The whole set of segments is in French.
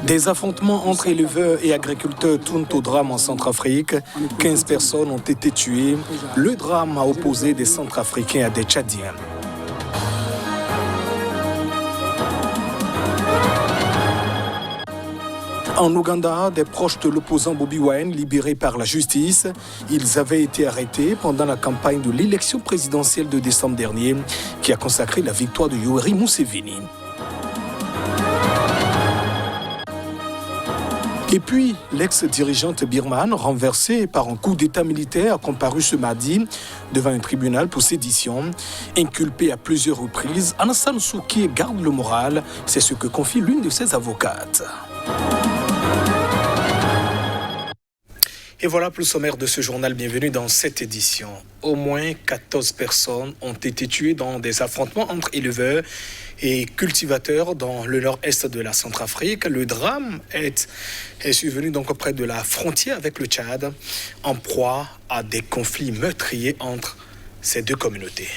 Des affrontements entre éleveurs et agriculteurs tournent au drame en Centrafrique. 15 personnes ont été tuées. Le drame a opposé des Centrafricains à des Tchadiens. En Ouganda, des proches de l'opposant Bobi Wine libérés par la justice. Ils avaient été arrêtés pendant la campagne de l'élection présidentielle de décembre dernier qui a consacré la victoire de Yoweri Museveni. Et puis, l'ex-dirigeante birmane, renversée par un coup d'État militaire, a comparu ce mardi devant un tribunal pour sédition. Inculpée à plusieurs reprises, Aung San Suu Kyi garde le moral. C'est ce que confie l'une de ses avocates. Et voilà pour le sommaire de ce journal. Bienvenue dans cette édition. Au moins 14 personnes ont été tuées dans des affrontements entre éleveurs et cultivateurs dans le nord-est de la Centrafrique. Le drame est survenu donc près de la frontière avec le Tchad, en proie à des conflits meurtriers entre ces deux communautés.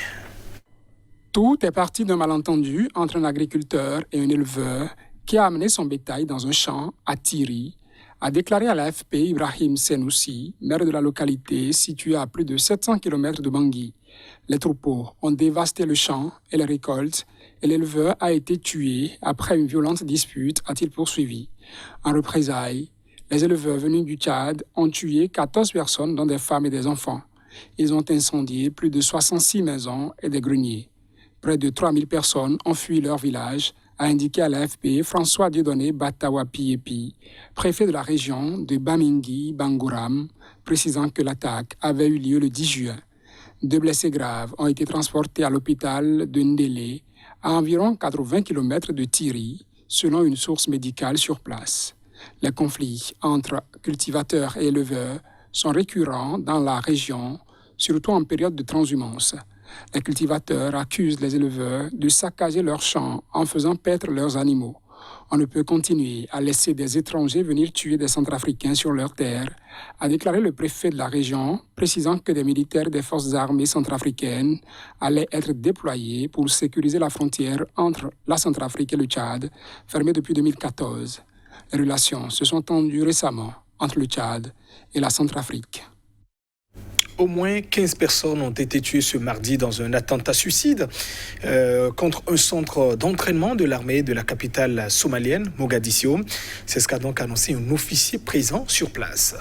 Tout est parti d'un malentendu entre un agriculteur et un éleveur qui a amené son bétail dans un champ à Tiri, a déclaré à l'AFP Ibrahim Senoussi, maire de la localité située à plus de 700 km de Bangui. Les troupeaux ont dévasté le champ et les récoltes et l'éleveur a été tué après une violente dispute, a-t-il poursuivi. En représailles, les éleveurs venus du Tchad ont tué 14 personnes, dont des femmes et des enfants. Ils ont incendié plus de 66 maisons et des greniers. Près de 3000 personnes ont fui leur village, a indiqué à l'AFP François Dieudonné Batawa-Piepi, préfet de la région de Bamingui-Bangouram, précisant que l'attaque avait eu lieu le 10 juin. 2 blessés graves ont été transportés à l'hôpital de Ndélé, à environ 80 km de Tiri, selon une source médicale sur place. Les conflits entre cultivateurs et éleveurs sont récurrents dans la région, surtout en période de transhumance. Les cultivateurs accusent les éleveurs de saccager leurs champs en faisant paître leurs animaux. On ne peut continuer à laisser des étrangers venir tuer des Centrafricains sur leurs terres, a déclaré le préfet de la région, précisant que des militaires des forces armées centrafricaines allaient être déployés pour sécuriser la frontière entre la Centrafrique et le Tchad, fermée depuis 2014. Les relations se sont tendues récemment entre le Tchad et la Centrafrique. Au moins 15 personnes ont été tuées ce mardi dans un attentat suicide contre un centre d'entraînement de l'armée de la capitale somalienne, Mogadiscio. C'est ce qu'a donc annoncé un officier présent sur place.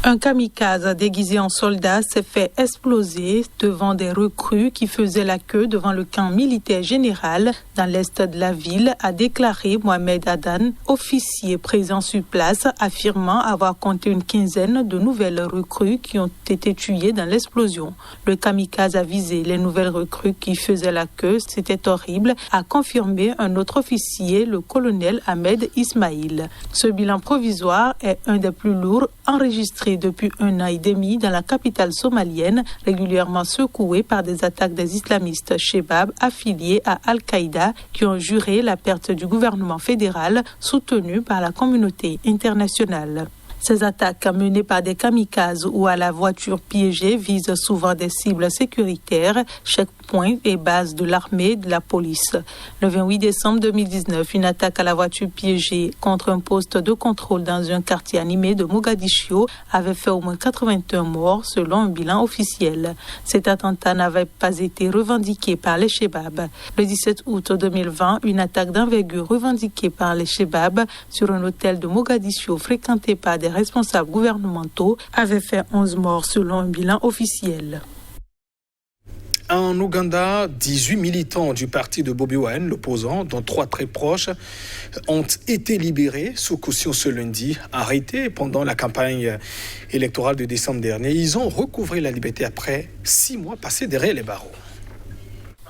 Un kamikaze déguisé en soldat s'est fait exploser devant des recrues qui faisaient la queue devant le camp militaire général dans l'est de la ville, a déclaré Mohamed Adan, officier présent sur place, affirmant avoir compté une quinzaine de nouvelles recrues qui ont été tuées dans l'explosion. Le kamikaze a visé les nouvelles recrues qui faisaient la queue, c'était horrible, a confirmé un autre officier, le colonel Ahmed Ismail. Ce bilan provisoire est un des plus lourds enregistrés depuis 1 an et demi dans la capitale somalienne, régulièrement secouée par des attaques des islamistes Shebab affiliés à Al-Qaïda qui ont juré la perte du gouvernement fédéral soutenu par la communauté internationale. Ces attaques menées par des kamikazes ou à la voiture piégée visent souvent des cibles sécuritaires, checkpoints et bases de l'armée et de la police. Le 28 décembre 2019, une attaque à la voiture piégée contre un poste de contrôle dans un quartier animé de Mogadiscio avait fait au moins 81 morts selon un bilan officiel. Cet attentat n'avait pas été revendiqué par les Shebab. Le 17 août 2020, une attaque d'envergure revendiquée par les Shebab sur un hôtel de Mogadiscio fréquenté par des responsables gouvernementaux avait fait 11 morts selon un bilan officiel. En Ouganda, 18 militants du parti de Bobi Wine, l'opposant, dont 3 très proches, ont été libérés sous caution ce lundi, arrêtés pendant la campagne électorale de décembre dernier. Ils ont recouvré la liberté après 6 mois passés derrière les barreaux.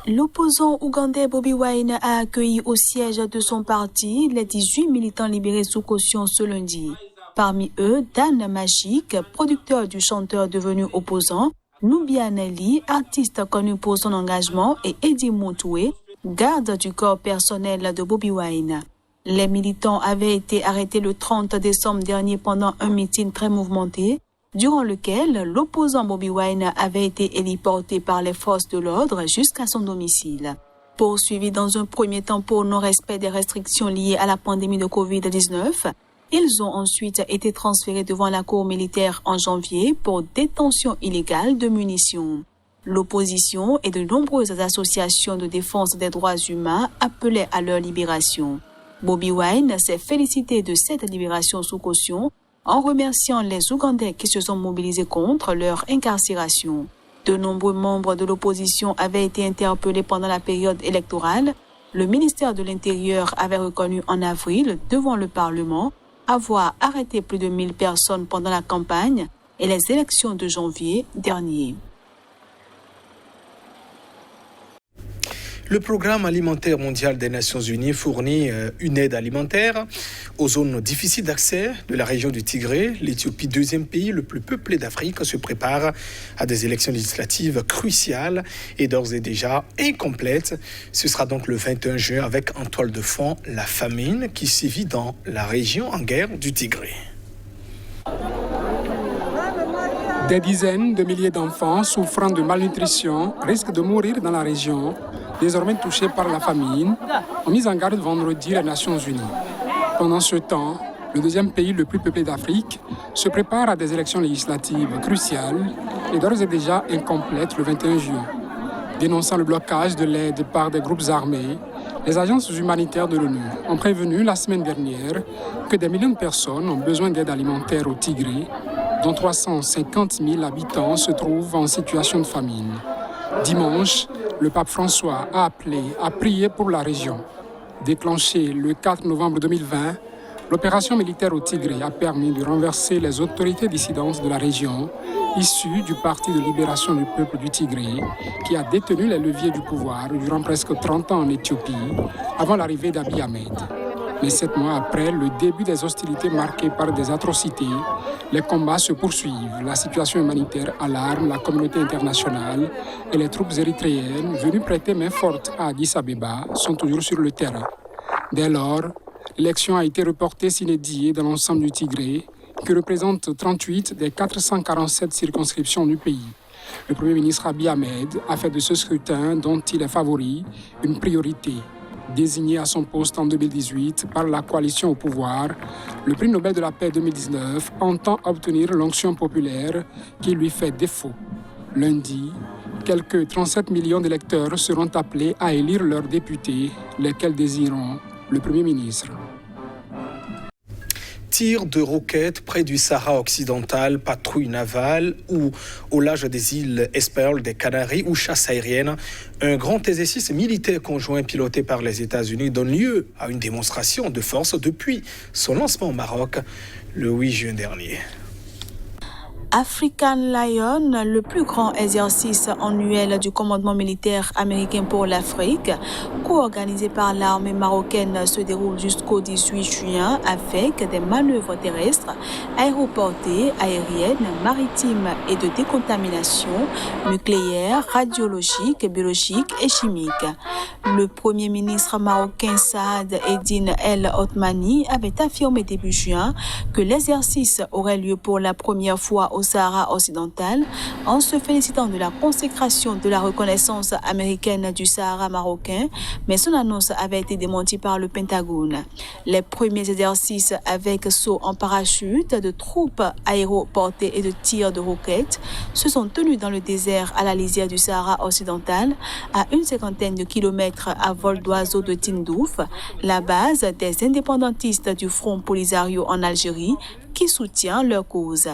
L'opposant ougandais Bobi Wine a accueilli au siège de son parti les 18 militants libérés sous caution ce lundi. Parmi eux, Dan Magic, producteur du chanteur devenu opposant, Nubianelli, artiste connu pour son engagement, et Eddie Moutoué, garde du corps personnel de Bobi Wine. Les militants avaient été arrêtés le 30 décembre dernier pendant un meeting très mouvementé, durant lequel l'opposant Bobi Wine avait été héliporté par les forces de l'ordre jusqu'à son domicile. Poursuivis dans un premier temps pour non-respect des restrictions liées à la pandémie de Covid-19, ils ont ensuite été transférés devant la cour militaire en janvier pour détention illégale de munitions. L'opposition et de nombreuses associations de défense des droits humains appelaient à leur libération. Bobi Wine s'est félicité de cette libération sous caution en remerciant les Ougandais qui se sont mobilisés contre leur incarcération. De nombreux membres de l'opposition avaient été interpellés pendant la période électorale. Le ministère de l'Intérieur avait reconnu en avril devant le Parlement avoir arrêté plus de 1000 personnes pendant la campagne et les élections de janvier dernier. Le Programme alimentaire mondial des Nations Unies fournit une aide alimentaire aux zones difficiles d'accès de la région du Tigré. L'Éthiopie, deuxième pays le plus peuplé d'Afrique, se prépare à des élections législatives cruciales et d'ores et déjà incomplètes. Ce sera donc le 21 juin avec en toile de fond la famine qui sévit dans la région en guerre du Tigré. Des dizaines de milliers d'enfants souffrant de malnutrition risquent de mourir dans la région, désormais touchée par la famine, ont mis en garde vendredi les Nations Unies. Pendant ce temps, le deuxième pays le plus peuplé d'Afrique se prépare à des élections législatives cruciales et d'ores et déjà incomplètes le 21 juin. Dénonçant le blocage de l'aide par des groupes armés, les agences humanitaires de l'ONU ont prévenu la semaine dernière que des millions de personnes ont besoin d'aide alimentaire au Tigré, dont 350 000 habitants se trouvent en situation de famine. Dimanche, le pape François a appelé à prier pour la région. Déclenchée le 4 novembre 2020, l'opération militaire au Tigré a permis de renverser les autorités dissidentes de la région, issues du Parti de libération du peuple du Tigré, qui a détenu les leviers du pouvoir durant presque 30 ans en Éthiopie, avant l'arrivée d'Abiy Ahmed. Mais 7 mois après le début des hostilités marquées par des atrocités, les combats se poursuivent. La situation humanitaire alarme la communauté internationale et les troupes érythréennes venues prêter main forte à Addis Abeba sont toujours sur le terrain. Dès lors, l'élection a été reportée sine die dans l'ensemble du Tigré, qui représente 38 des 447 circonscriptions du pays. Le Premier ministre Abiy Ahmed a fait de ce scrutin, dont il est favori, une priorité. Désigné à son poste en 2018 par la coalition au pouvoir, le prix Nobel de la paix 2019 entend obtenir l'onction populaire qui lui fait défaut. Lundi, quelques 37 millions d'électeurs seront appelés à élire leurs députés, lesquels désireront le Premier ministre. Tir de roquettes près du Sahara occidental, patrouille navale ou au large des îles Esperle des Canaries ou chasse aérienne. Un grand exercice militaire conjoint piloté par les États-Unis donne lieu à une démonstration de force depuis son lancement au Maroc le 8 juin dernier. African Lion, le plus grand exercice annuel du commandement militaire américain pour l'Afrique, co-organisé par l'armée marocaine, se déroule jusqu'au 18 juin avec des manœuvres terrestres, aéroportées, aériennes, maritimes et de décontamination nucléaire, radiologique, biologique et chimique. Le Premier ministre marocain Saad Eddine El Othmani avait affirmé début juin que l'exercice aurait lieu pour la première fois au Sahara occidental, en se félicitant de la consécration de la reconnaissance américaine du Sahara marocain, mais son annonce avait été démentie par le Pentagone. Les premiers exercices avec saut en parachute, de troupes aéroportées et de tirs de roquettes se sont tenus dans le désert à la lisière du Sahara occidental, à une cinquantaine de kilomètres à vol d'oiseau de Tindouf, la base des indépendantistes du Front Polisario en Algérie, qui soutient leur cause.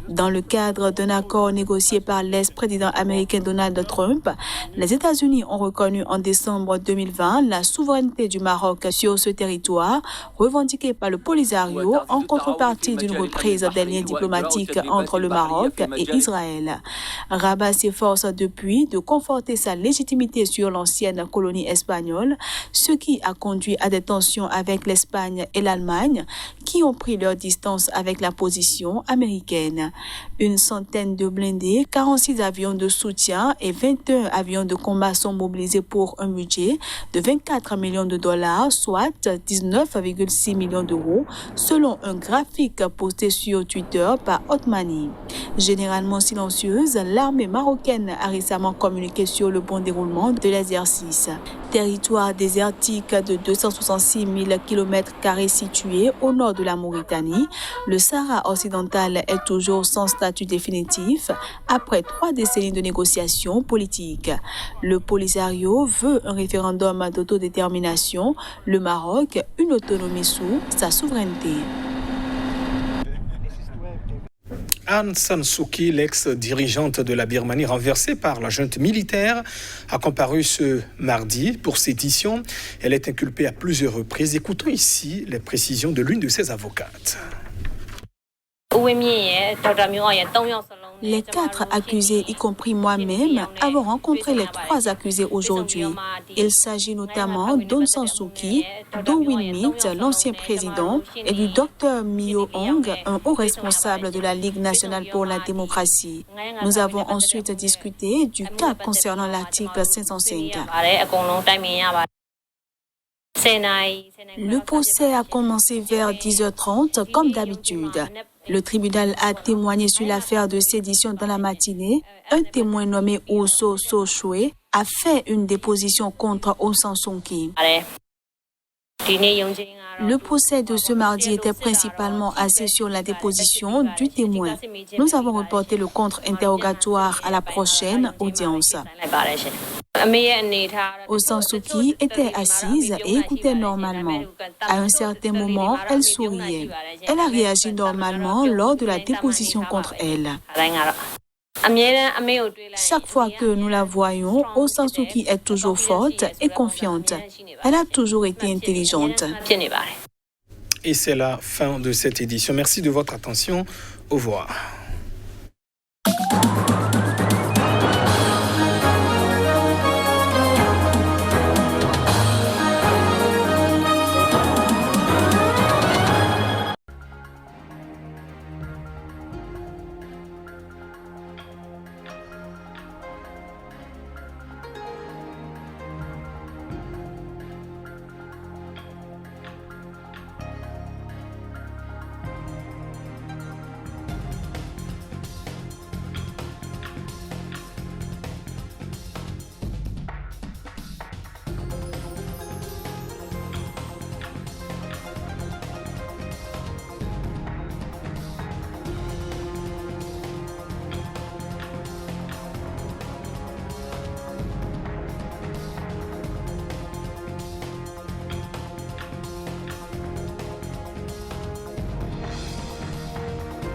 Dans le cadre d'un accord négocié par l'ex-président américain Donald Trump, les États-Unis ont reconnu en décembre 2020 la souveraineté du Maroc sur ce territoire, revendiqué par le Polisario en contrepartie d'une reprise des liens diplomatiques entre le Maroc et Israël. Rabat s'efforce depuis de conforter sa légitimité sur l'ancienne colonie espagnole, ce qui a conduit à des tensions avec l'Espagne et l'Allemagne, qui ont pris leur distance avec la position américaine. Une centaine de blindés, 46 avions de soutien et 21 avions de combat sont mobilisés pour un budget de 24 millions de dollars, soit 19,6 millions d'euros, selon un graphique posté sur Twitter par Othmani. Généralement silencieuse, l'armée marocaine a récemment communiqué sur le bon déroulement de l'exercice. Territoire désertique de 266 000 km² situé au nord de la Mauritanie, le Sahara occidental est toujours sans statut définitif après 3 décennies de négociations politiques. Le Polisario veut un référendum d'autodétermination, le Maroc une autonomie sous sa souveraineté. Aung San Suu Kyi, l'ex-dirigeante de la Birmanie renversée par la junte militaire, a comparu ce mardi pour sédition. Elle est inculpée à plusieurs reprises. Écoutons ici les précisions de l'une de ses avocates. Les 4 accusés, y compris moi-même, avons rencontré les 3 accusés aujourd'hui. Il s'agit notamment d'Aung San Suu Kyi, Do Win Myint, l'ancien président, et du Dr Myo Aung, un haut responsable de la Ligue nationale pour la démocratie. Nous avons ensuite discuté du cas concernant l'article 505. Le procès a commencé vers 10h30 comme d'habitude. Le tribunal a témoigné sur l'affaire de sédition dans la matinée. Un témoin nommé Oso So Chue a fait une déposition contre Aung San Suu Kyi. Le procès de ce mardi était principalement axé sur la déposition du témoin. Nous avons reporté le contre-interrogatoire à la prochaine audience. Aung San Suu Kyi était assise et écoutait normalement. À un certain moment, elle souriait. Elle a réagi normalement lors de la déposition contre elle. Chaque fois que nous la voyons, Aung San Suu Kyi est toujours forte et confiante. Elle a toujours été intelligente. Et c'est la fin de cette édition. Merci de votre attention. Au revoir.